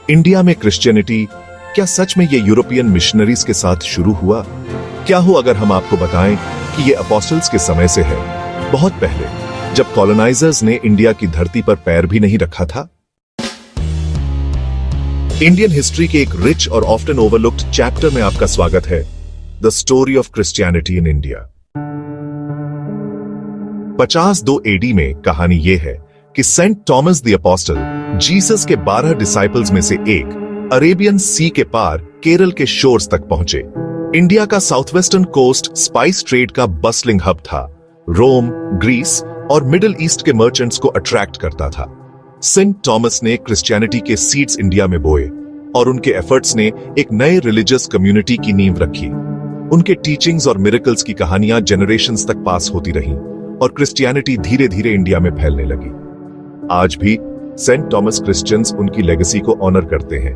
India में Christianity क्या सच में ये यूरोपियन मिशनरीज के साथ शुरू हुआ? क्या हो अगर हम आपको बताएं कि ये अपोस्टल्स के समय से है, बहुत पहले, जब कॉलोनाइजर्स ने इंडिया की धरती पर पैर भी नहीं रखा था। इंडियन हिस्ट्री के एक रिच और ऑफ्टन ओवरलुक्ड चैप्टर में आपका स्वागत है, the story of Christianity in India. 52 AD में कहानी यह है कि Saint Thomas the apostle, Jesus के 12 डिसाइपल्स में से एक, अरेबियन सी के पार केरल के शोर्स तक पहुंचे। इंडिया का south western coast spice trade का बस्लिंग हब था। रोम, ग्रीस और मिडिल ईस्ट के मर्चेंट्स को अट्रैक्ट करता था। सेंट थॉमस ने क्रिश्चियनिटी के सीड्स इंडिया में बोए और उनके एफर्ट्स ने एक नए रिलीजियस कम्युनिटी की नींव रखी। उनके टीचिंग्स और मिरेकल्स की कहानियां जनरेशंस तक पास होती रहीं और क्रिश्चियनिटी धीरे धीरे इंडिया में फैलने लगी। आज भी सेंट थॉमस क्रिश्चियंस उनकी लेगेसी को ऑनर करते हैं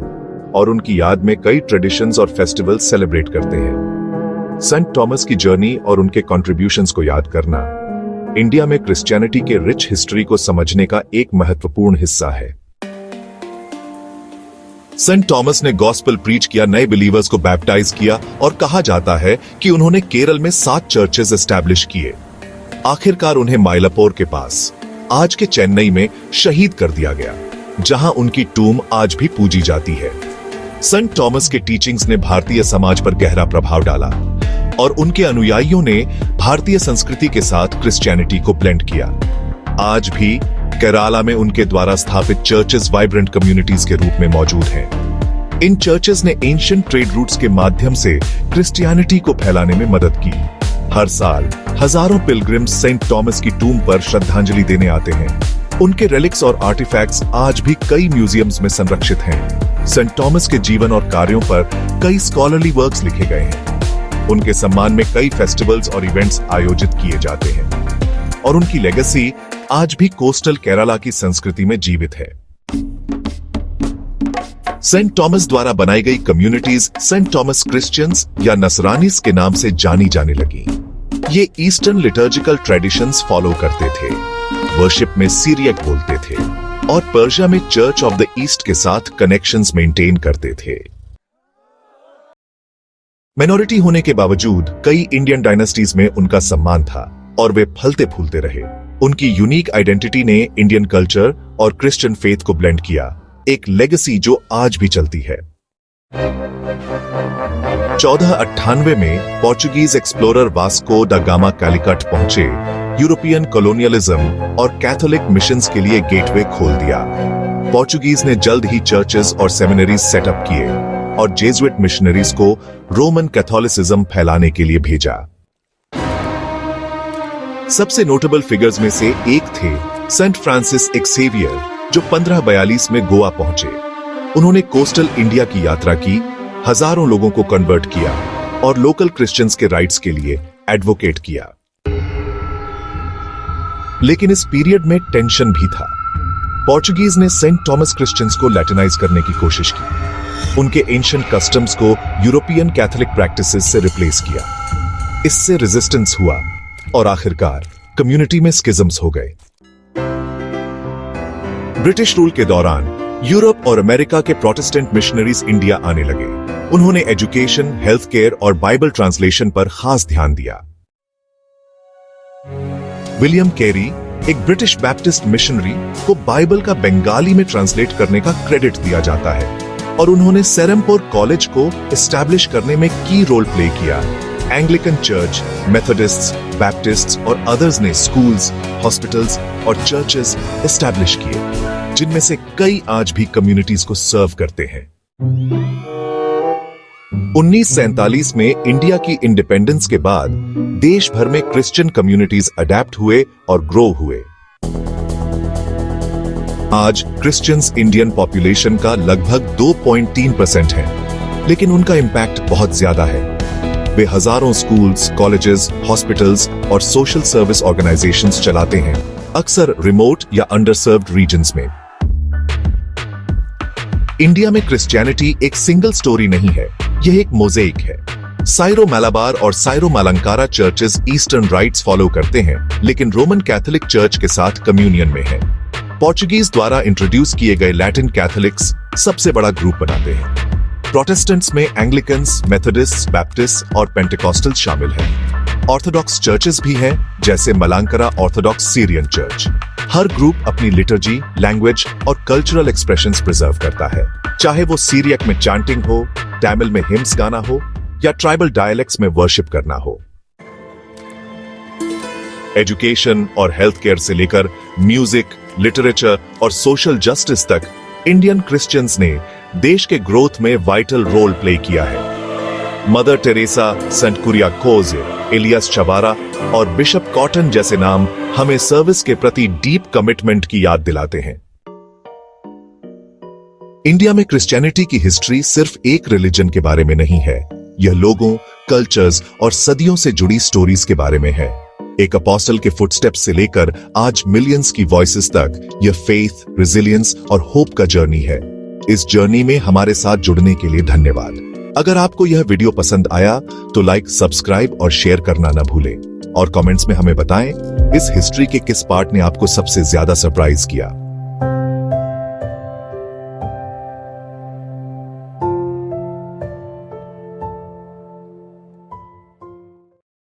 और उनकी याद में कई ट्रेडिशंस और फेस्टिवल्स सेलिब्रेट करते हैं। सेंट थॉमस की जर्नी और उनके कॉन्ट्रीब्यूशंस को याद करना इंडिया में क्रिश्चियनिटी के रिच हिस्ट्री को समझने का एक महत्वपूर्ण हिस्सा है। सेंट थॉमस ने गॉस्पेल प्रीच किया, नए बिलीवर्स को बैप्टाइज किया और कहा जाता है कि उन्होंने केरल में 7 चर्चेस एस्टैब्लिश किए। आखिरकार उन्हें माइलापोर के पास, आज के चेन्नई में, शहीद कर दिया गया, जहां उनकी टूम आज भी पूजी जाती है। सेंट थॉमस के टीचिंग्स ने भारतीय समाज पर गहरा प्रभाव डाला और उनके अनुयायियों ने भारतीय संस्कृति के साथ क्रिश्चियनिटी को ब्लेंड किया। आज भी केरला में उनके द्वारा स्थापित चर्चेस वाइब्रेंट कम्युनिटीज के रूप में मौजूद हैं। इन चर्चेस ने एंशिएंट ट्रेड रूट्स के माध्यम से क्रिश्चियनिटी को फैलाने में मदद की। हर साल हजारों पिलग्रिम्स सेंट थॉमस की टूम पर श्रद्धांजलि देने आते हैं। उनके रेलिक्स और आर्टिफैक्ट्स आज भी कई म्यूजियम्स में संरक्षित हैं। सेंट थॉमस के जीवन और कार्यों पर कई स्कॉलरली वर्क्स लिखे गए हैं। उनके सम्मान में कई फेस्टिवल्स और इवेंट्स आयोजित किए जाते हैं और उनकी लेगेसी आज भी कोस्टल केरला की संस्कृति में जीवित है। सेंट थॉमस द्वारा बनाई गई कम्युनिटीज सेंट थॉमस क्रिश्चियंस या नसरानीस के नाम से जानी जाने लगी। ये ईस्टर्न लिटर्जिकल ट्रेडिशंस फॉलो करते थे, वर्शिप में सीरियक बोलते थे और पर्शिया में चर्च ऑफ द ईस्ट के साथ कनेक्शंस मेंटेन करते थे। मिनॉरिटी होने के बावजूद कई इंडियन डायनेस्टीज में उनका सम्मान था और वे फलते फूलते रहे। उनकी यूनिक आइडेंटिटी ने इंडियन कल्चर और क्रिश्चियन फेथ को ब्लेंड किया, एक लेगेसी जो आज भी चलती है। 1498 में पोर्चुगीज एक्सप्लोरर वास्को दा गामा कैलिकट पहुंचे, यूरोपियन कॉलोनियलिज्म और कैथोलिक मिशंस के लिए गेटवे खोल दिया। पोर्चुगीज ने जल्द ही चर्चेस और सेमिनरीज सेटअप किए और जेजुइट मिशनरीज को रोमन कैथोलिसिज्म फैलाने के लिए भेजा। सबसे नोटेबल फिगर्स में से एक थे सेंट फ्रांसिस एक्सेवियर, जो 1542 में गोवा पहुंचे। उन्होंने कोस्टल इंडिया की यात्रा की, हजारों लोगों को कन्वर्ट किया और लोकल क्रिश्चियंस के राइट्स के लिए एडवोकेट किया। लेकिन इस पीरियड में टेंशन भी था। पोर्चुगीज ने सेंट थॉमस क्रिश्चियंस को लैटिनाइज करने की कोशिश की, उनके एंशिएंट कस्टम्स को यूरोपियन कैथोलिक प्रैक्टिसेस से रिप्लेस किया। इससे रेजिस्टेंस हुआ और आखिरकार कम्युनिटी में स्किज़म्स हो गए। ब्रिटिश रूल के दौरान यूरोप और अमेरिका के प्रोटेस्टेंट मिशनरीज इंडिया आने लगे। उन्होंने एजुकेशन, हेल्थ केयर और बाइबल ट्रांसलेशन पर खास ध्यान दिया। विलियम कैरी, एक ब्रिटिश बैप्टिस्ट मिशनरी, को बाइबल का बंगाली में ट्रांसलेट करने का क्रेडिट दिया जाता है और उन्होंने सेरमपुर कॉलेज को एस्टैब्लिश करने में की रोल प्ले किया। एंग्लिकन चर्च, मेथोडिस्ट्स, बैप्टिस्ट्स और अदर्स ने स्कूल्स, हॉस्पिटल्स और चर्चेस एस्टैब्लिश किए, जिनमें से कई आज भी कम्युनिटीज को सर्व करते हैं। 1947 में इंडिया की इंडिपेंडेंस के बाद देश भर में क्रिश्चियन कम्युनिटीज अडैप्ट हुए और ग्रो हुए। आज क्रिश्चियंस इंडियन पॉपुलेशन का लगभग 2.3% है, लेकिन उनका इम्पैक्ट बहुत ज्यादा है। वे हजारों स्कूल्स, कॉलेजेस, हॉस्पिटल्स और सोशल सर्विस ऑर्गेनाइजेशंस चलाते हैं, अक्सर रिमोट या अंडरसर्व्ड रीजन्स में। इंडिया में क्रिश्चियनिटी एक सिंगल स्टोरी नहीं है, यह एक मोज़ेक है। साइरो मलाबार और साइरो Malankara churches eastern rights follow करते हैं, लेकिन रोमन कैथोलिक चर्च के साथ कम्युनियन में है। पोर्चुगीज द्वारा इंट्रोड्यूस किए गए लैटिन कैथोलिक्स सबसे बड़ा ग्रुप बनाते हैं। प्रोटेस्टेंट्स में एंग्लिकन्स, मेथोडिस्ट, बैप्टिस्ट और पेंटेकोस्टल शामिल हैं। ऑर्थोडॉक्स चर्चेस भी हैं, जैसे मलांकरा ऑर्थोडॉक्स सीरियन चर्च। हर ग्रुप अपनी लिटर्जी, लैंग्वेज और कल्चरल एक्सप्रेशंस प्रिजर्व करता है, चाहे वो सीरियक में चैंटिंग हो, तमिल में हिम्स गाना हो या ट्राइबल डायलेक्ट्स में वर्शिप करना हो। एजुकेशन और हेल्थ केयर से लेकर म्यूजिक, लिटरेचर और सोशल जस्टिस तक इंडियन क्रिश्चियंस ने देश के ग्रोथ में वाइटल रोल प्ले किया है। Mother Teresa, Saint Kuriakose, Elias Chavara और बिशप कॉटन जैसे नाम हमें सर्विस के प्रति डीप कमिटमेंट की याद दिलाते हैं। इंडिया में क्रिश्चियनिटी की हिस्ट्री सिर्फ एक रिलीजन के बारे में नहीं है, यह लोगों, कल्चर्स और सदियों से जुड़ी स्टोरीज के बारे में है। एक अपोस्टल के फुटस्टेप्स से लेकर आज मिलियंस की वॉइसेस तक यह फेथ, रेजिलियंस और होप का जर्नी है। इस जर्नी में हमारे साथ जुड़ने के लिए धन्यवाद। अगर आपको यह वीडियो पसंद आया तो लाइक, सब्सक्राइब और शेयर करना न भूलें और कमेंट्स में हमें बताएं इस हिस्ट्री के किस पार्ट ने आपको सबसे ज्यादा सरप्राइज किया।